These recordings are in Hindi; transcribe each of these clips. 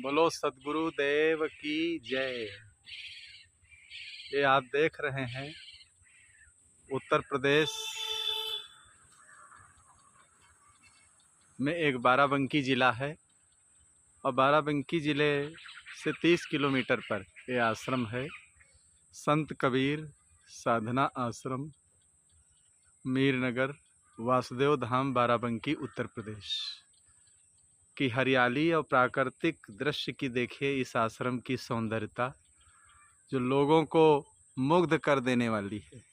बोलो सद्गुरु देव की जय। ये आप देख रहे हैं उत्तर प्रदेश में एक बाराबंकी ज़िला है और बाराबंकी ज़िले से 30 किलोमीटर पर ये आश्रम है। संत कबीर साधना आश्रम, मीरनगर, वासुदेव धाम, बाराबंकी, उत्तर प्रदेश की हरियाली और प्राकृतिक दृश्य की देखिए इस आश्रम की सौंदर्यता जो लोगों को मुग्ध कर देने वाली है।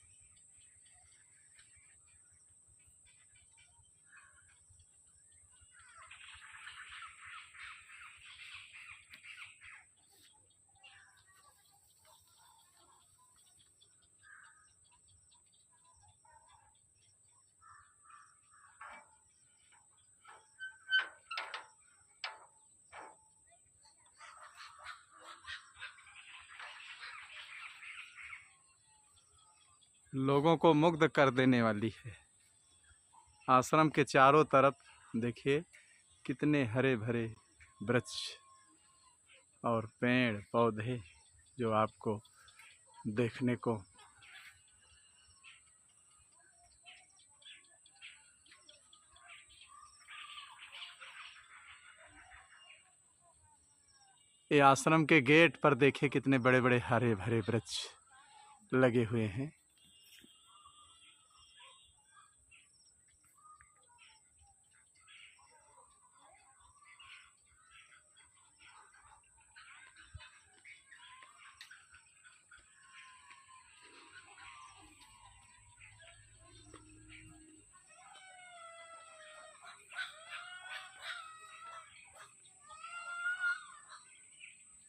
लोगों को मुग्ध कर देने वाली है। आश्रम के चारों तरफ देखिए कितने हरे भरे वृक्ष और पेड़ पौधे जो आपको देखने को ये आश्रम के गेट पर देखिए कितने बड़े बड़े हरे भरे वृक्ष लगे हुए हैं।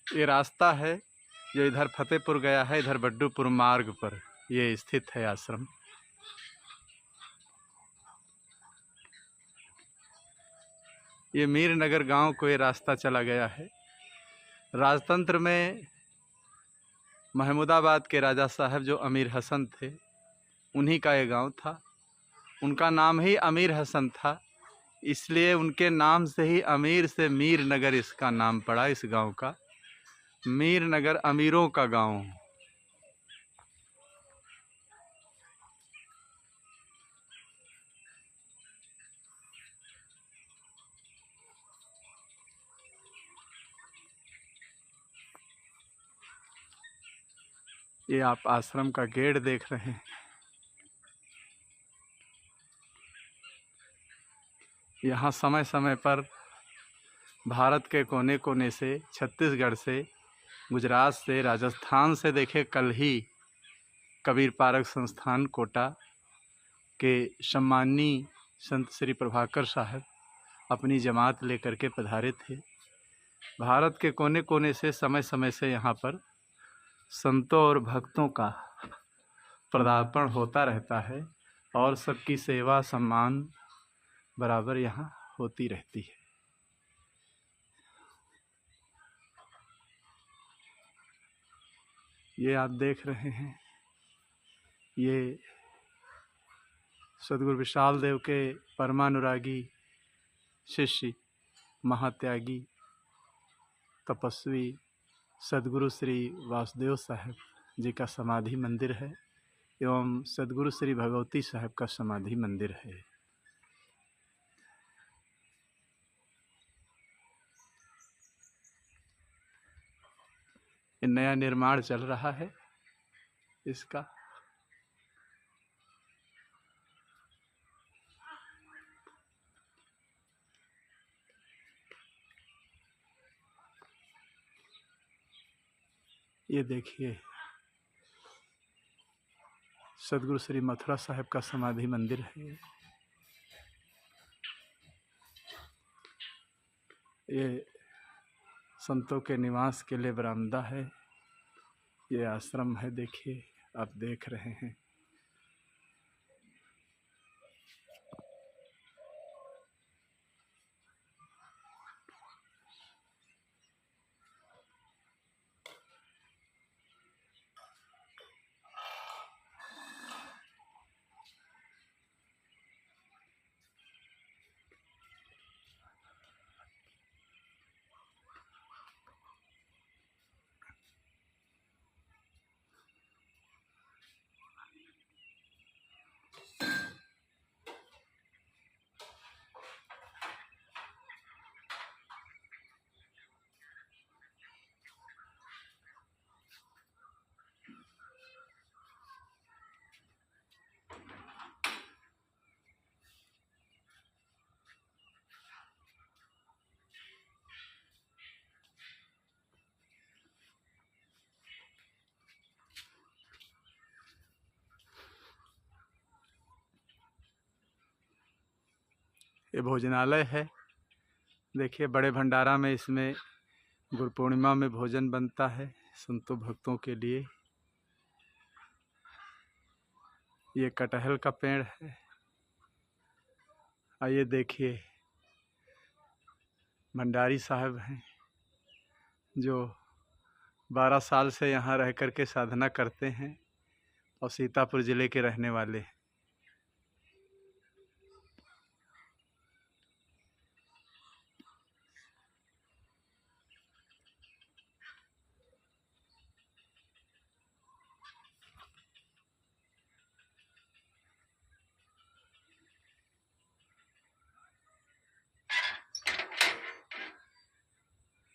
ये रास्ता है जो इधर फतेहपुर गया है, इधर बड्डूपुर मार्ग पर ये स्थित है आश्रम। ये मीरनगर गांव को ये रास्ता चला गया है। राजतंत्र में महमूदाबाद के राजा साहब जो अमीर हसन थे, उन्हीं का ये गांव था। उनका नाम ही अमीर हसन था, इसलिए उनके नाम से ही अमीर से मीरनगर इसका नाम पड़ा। इस गांव का मीरनगर अमीरों का गांव। ये आप आश्रम का गेट देख रहे हैं। यहाँ समय समय पर भारत के कोने कोने से, छत्तीसगढ़ से, गुजरात से, राजस्थान से, देखे कल ही कबीर पारक संस्थान कोटा के सम्माननीय संत श्री प्रभाकर साहब अपनी जमात लेकर के पधारे थे। भारत के कोने कोने से समय समय से यहाँ पर संतों और भक्तों का पदार्पण होता रहता है और सबकी सेवा सम्मान बराबर यहाँ होती रहती है। ये आप देख रहे हैं, ये सद्गुरु विशाल देव के परमानुरागी शिष्य, महात्यागी, तपस्वी सद्गुरु श्री वासुदेव साहब जी का समाधि मंदिर है एवं सद्गुरु श्री भगवती साहब का समाधि मंदिर है। नया निर्माण चल रहा है इसका। ये देखिए सद्गुरु श्री मथुरा साहब का समाधि मंदिर है। ये संतों के निवास के लिए बरामदा है। ये आश्रम है, देखिए आप देख रहे हैं। ये भोजनालय है। देखिए बड़े भंडारा में इसमें गुरु पूर्णिमा में भोजन बनता है संतों भक्तों के लिए। ये कटहल का पेड़ है। आइए देखिए भंडारी साहब हैं जो 12 साल से यहाँ रह कर के साधना करते हैं और सीतापुर ज़िले के रहने वाले हैं।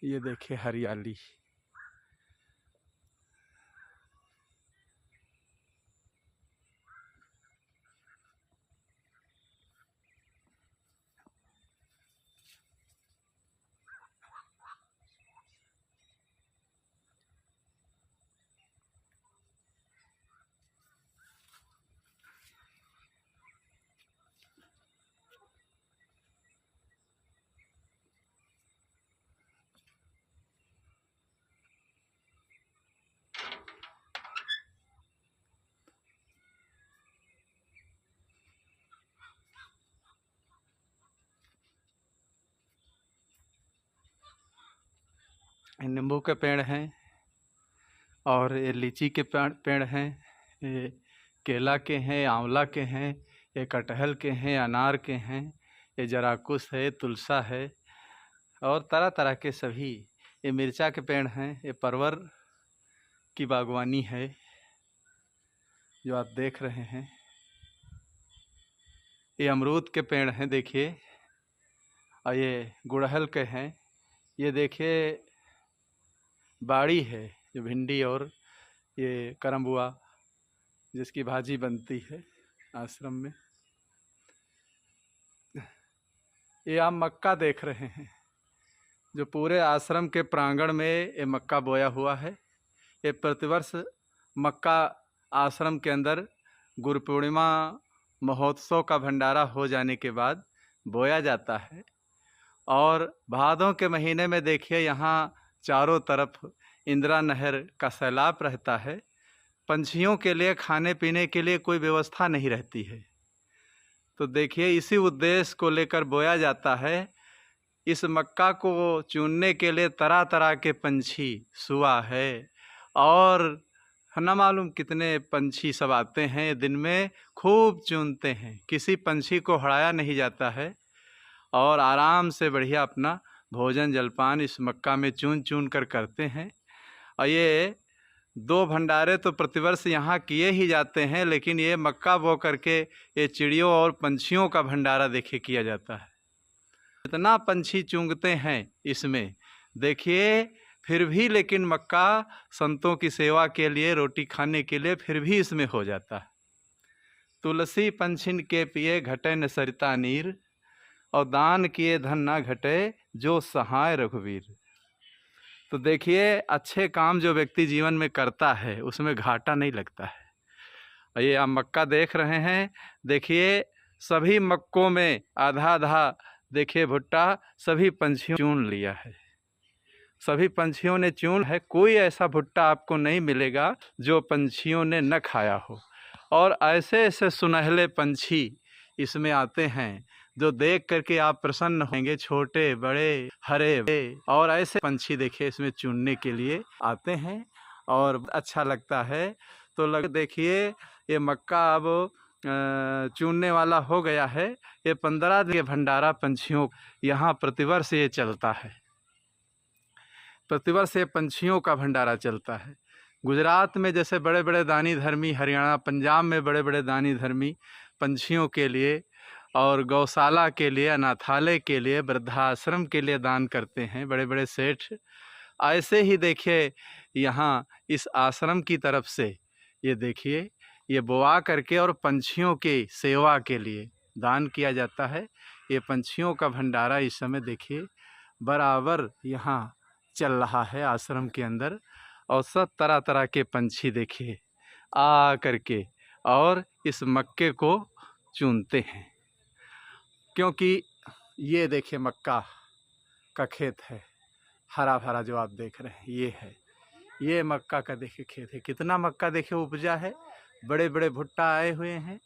ये देखिए हरियाली। नींबू के पेड़ हैं और ये लीची के पेड़ हैं, ये केला के हैं, आंवला के हैं, ये कटहल के हैं, अनार के हैं, ये जराकुश है, तुलसा है और तरह तरह के सभी। ये मिर्चा के पेड़ हैं। ये परवर की बागवानी है जो आप देख रहे हैं। ये अमरूद के पेड़ हैं देखिए, और ये गुड़हल के हैं। ये देखिए बाड़ी है जो भिंडी और ये करम्बुआ जिसकी भाजी बनती है आश्रम में। ये आप मक्का देख रहे हैं जो पूरे आश्रम के प्रांगण में ये मक्का बोया हुआ है। ये प्रतिवर्ष मक्का आश्रम के अंदर गुरु पूर्णिमा महोत्सव का भंडारा हो जाने के बाद बोया जाता है। और भादों के महीने में देखिए यहाँ चारों तरफ इंदिरा नहर का सैलाब रहता है। पंछियों के लिए खाने पीने के लिए कोई व्यवस्था नहीं रहती है। तो देखिए इसी उद्देश्य को लेकर बोया जाता है। इस मक्का को चुनने के लिए तरह तरह के पंछी, सुआ है और न मालूम कितने पंछी सब आते हैं, दिन में खूब चुनते हैं। किसी पंछी को हड़ाया नहीं जाता है और आराम से बढ़िया अपना भोजन जलपान इस मक्का में चुन चुन कर करते हैं। और ये 2 भंडारे तो प्रतिवर्ष यहाँ किए ही जाते हैं, लेकिन ये मक्का बो करके ये चिड़ियों और पंछियों का भंडारा देखिए किया जाता है। इतना पंछी चुंगते हैं इसमें देखिए, फिर भी लेकिन मक्का संतों की सेवा के लिए, रोटी खाने के लिए फिर भी इसमें हो जाता है। तुलसी पंछिन के पिए घटे न सरिता नीर, और दान किए धन ना घटे जो सहाय रघुवीर। तो देखिए अच्छे काम जो व्यक्ति जीवन में करता है उसमें घाटा नहीं लगता है। और ये आप मक्का देख रहे हैं, देखिए सभी मक्कों में आधा आधा देखिए भुट्टा सभी पंछियों ने चुन लिया है। सभी पंछियों ने चुन है। कोई ऐसा भुट्टा आपको नहीं मिलेगा जो पंछियों ने न खाया हो। और ऐसे ऐसे सुनहले पंछी इसमें आते हैं जो देख करके आप प्रसन्न होंगे। छोटे बड़े हरे और ऐसे पंछी देखिए इसमें चुनने के लिए आते हैं और अच्छा लगता है। तो देखिए ये मक्का अब चुनने वाला हो गया है। ये 15 दिन के भंडारा पंछियों यहाँ प्रतिवर्ष ये चलता है। प्रतिवर्ष ये पंछियों का भंडारा चलता है। गुजरात में जैसे बड़े बड़े दानी धर्मी, हरियाणा पंजाब में बड़े बड़े दानी धर्मी पंछियों के लिए और गौशाला के लिए, अनाथालय के लिए, वृद्धाश्रम के लिए दान करते हैं बड़े बड़े सेठ। ऐसे ही देखिए यहाँ इस आश्रम की तरफ से ये देखिए ये बोआ करके और पंछियों की सेवा के लिए दान किया जाता है। ये पंछियों का भंडारा इस समय देखिए बराबर यहाँ चल रहा है आश्रम के अंदर। और सब तरह तरह के पंछी देखिए आ करके और इस मक्के को चुनते हैं, क्योंकि ये देखिए मक्का का खेत है, हरा भरा जो आप देख रहे हैं ये है, ये मक्का का देखिए खेत है। कितना मक्का देखिए उपजा है, बड़े बड़े भुट्टा आए हुए हैं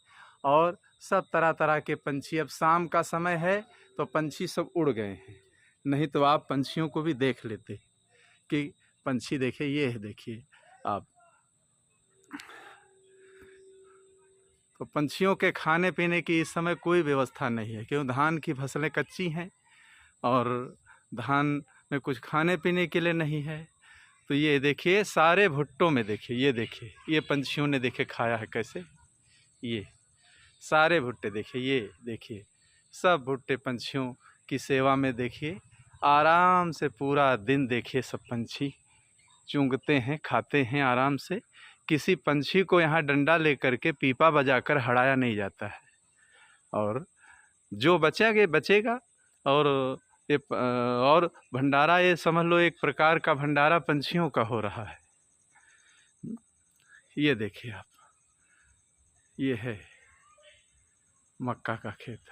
और सब तरह तरह के पंछी। अब शाम का समय है तो पंछी सब उड़ गए हैं, नहीं तो आप पंछियों को भी देख लेते कि पंछी देखिए, ये है देखिए आप। तो पंछियों के खाने पीने की इस समय कोई व्यवस्था नहीं है, क्योंकि धान की फसलें कच्ची हैं और धान में कुछ खाने पीने के लिए नहीं है। तो ये देखिए सारे भुट्टों में देखिए, ये देखिए ये पंछियों ने देखिए खाया है कैसे, ये सारे भुट्टे देखिए, ये देखिए सब भुट्टे पंछियों की सेवा में देखिए आराम से पूरा दिन देखिए सब पंछी चूंगते हैं, खाते हैं आराम से। किसी पंछी को यहाँ डंडा लेकर के पीपा बजाकर हड़ाया नहीं जाता है, और जो बचेगा बचेगा। और भंडारा ये समझ लो एक प्रकार का भंडारा पंछियों का हो रहा है। ये देखिए आप, ये है मक्का का खेत।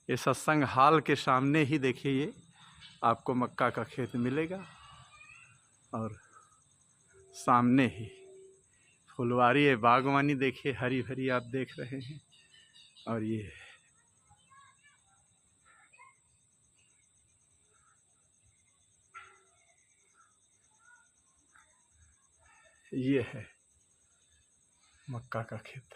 ये सत्संग हाल के सामने ही देखिए ये आपको मक्का का खेत मिलेगा, और सामने ही फुलवारी है, बागवानी देखिए हरी भरी आप देख रहे हैं। और ये है मक्का का खेत।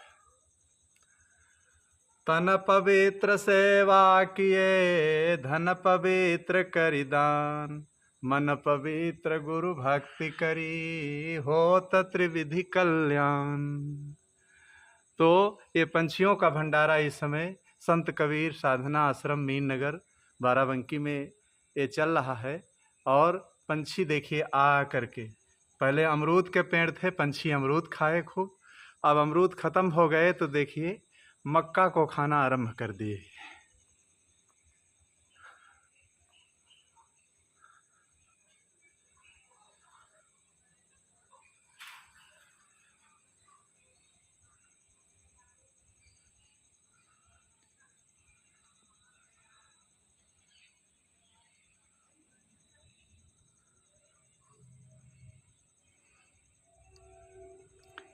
तन पवित्र सेवा किए, धन पवित्र करिदान, मन पवित्र गुरु भक्ति करी, होत त्रिविधि कल्याण। तो ये पंछियों का भंडारा इस समय संत कबीर साधना आश्रम मीन नगर बाराबंकी में ये चल रहा है। और पंछी देखिए आ करके, पहले अमरूद के पेड़ थे, पंछी अमरूद खाए खूब, अब अमरूद ख़त्म हो गए तो देखिए मक्का को खाना आरंभ कर दिए।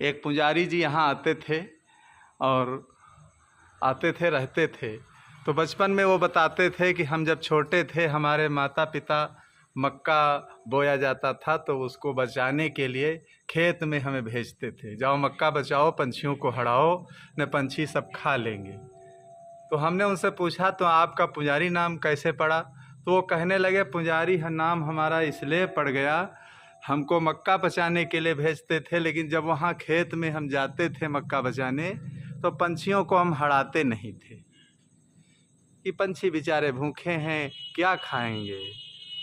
एक पुजारी जी यहाँ आते थे और रहते थे। तो बचपन में वो बताते थे कि हम जब छोटे थे हमारे माता पिता मक्का बोया जाता था तो उसको बचाने के लिए खेत में हमें भेजते थे, जाओ मक्का बचाओ, पंछियों को हड़ाओ, न पंछी सब खा लेंगे। तो हमने उनसे पूछा तो आपका पुजारी नाम कैसे पड़ा? तो वो कहने लगे पुजारी नाम हमारा इसलिए पड़ गया, हमको मक्का बचाने के लिए भेजते थे, लेकिन जब वहाँ खेत में हम जाते थे मक्का बचाने तो पंछियों को हम हड़ाते नहीं थे कि पंछी बेचारे भूखे हैं क्या खाएंगे,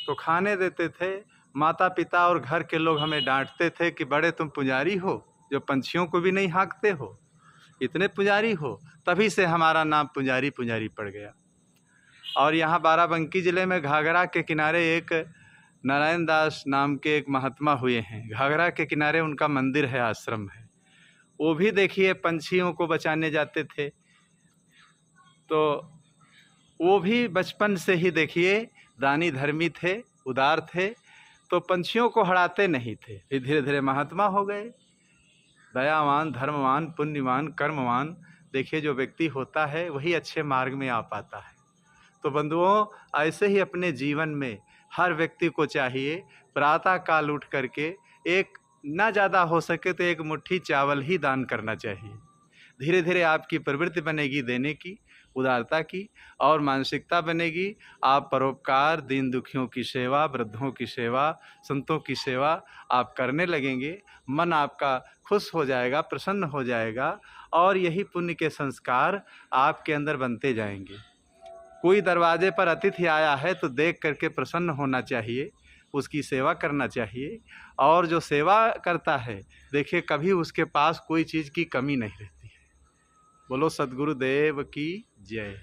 तो खाने देते थे। माता पिता और घर के लोग हमें डांटते थे कि बड़े तुम पुजारी हो जो पंछियों को भी नहीं हाँकते हो, इतने पुजारी हो। तभी से हमारा नाम पुजारी पड़ गया। और यहाँ बाराबंकी ज़िले में घाघरा के किनारे एक नारायण दास नाम के एक महात्मा हुए हैं, घाघरा के किनारे उनका मंदिर है, आश्रम है। वो भी देखिए पंछियों को बचाने जाते थे। तो वो भी बचपन से ही देखिए दानी धर्मी थे, उदार थे, तो पंछियों को हड़ाते नहीं थे। फिर धीरे धीरे महात्मा हो गए, दयावान, धर्मवान, पुण्यवान, कर्मवान। देखिए जो व्यक्ति होता है वही अच्छे मार्ग में आ पाता है। तो बंधुओं, ऐसे ही अपने जीवन में हर व्यक्ति को चाहिए प्रातः काल उठ करके एक ना ज़्यादा हो सके तो एक मुट्ठी चावल ही दान करना चाहिए। धीरे धीरे आपकी प्रवृत्ति बनेगी देने की, उदारता की, और मानसिकता बनेगी। आप परोपकार, दीन दुखियों की सेवा, वृद्धों की सेवा, संतों की सेवा आप करने लगेंगे। मन आपका खुश हो जाएगा, प्रसन्न हो जाएगा, और यही पुण्य के संस्कार आपके अंदर बनते जाएंगे। कोई दरवाजे पर अतिथि आया है तो देख करके प्रसन्न होना चाहिए, उसकी सेवा करना चाहिए। और जो सेवा करता है देखिए कभी उसके पास कोई चीज़ की कमी नहीं रहती है। बोलो सद्गुरुदेव की जय।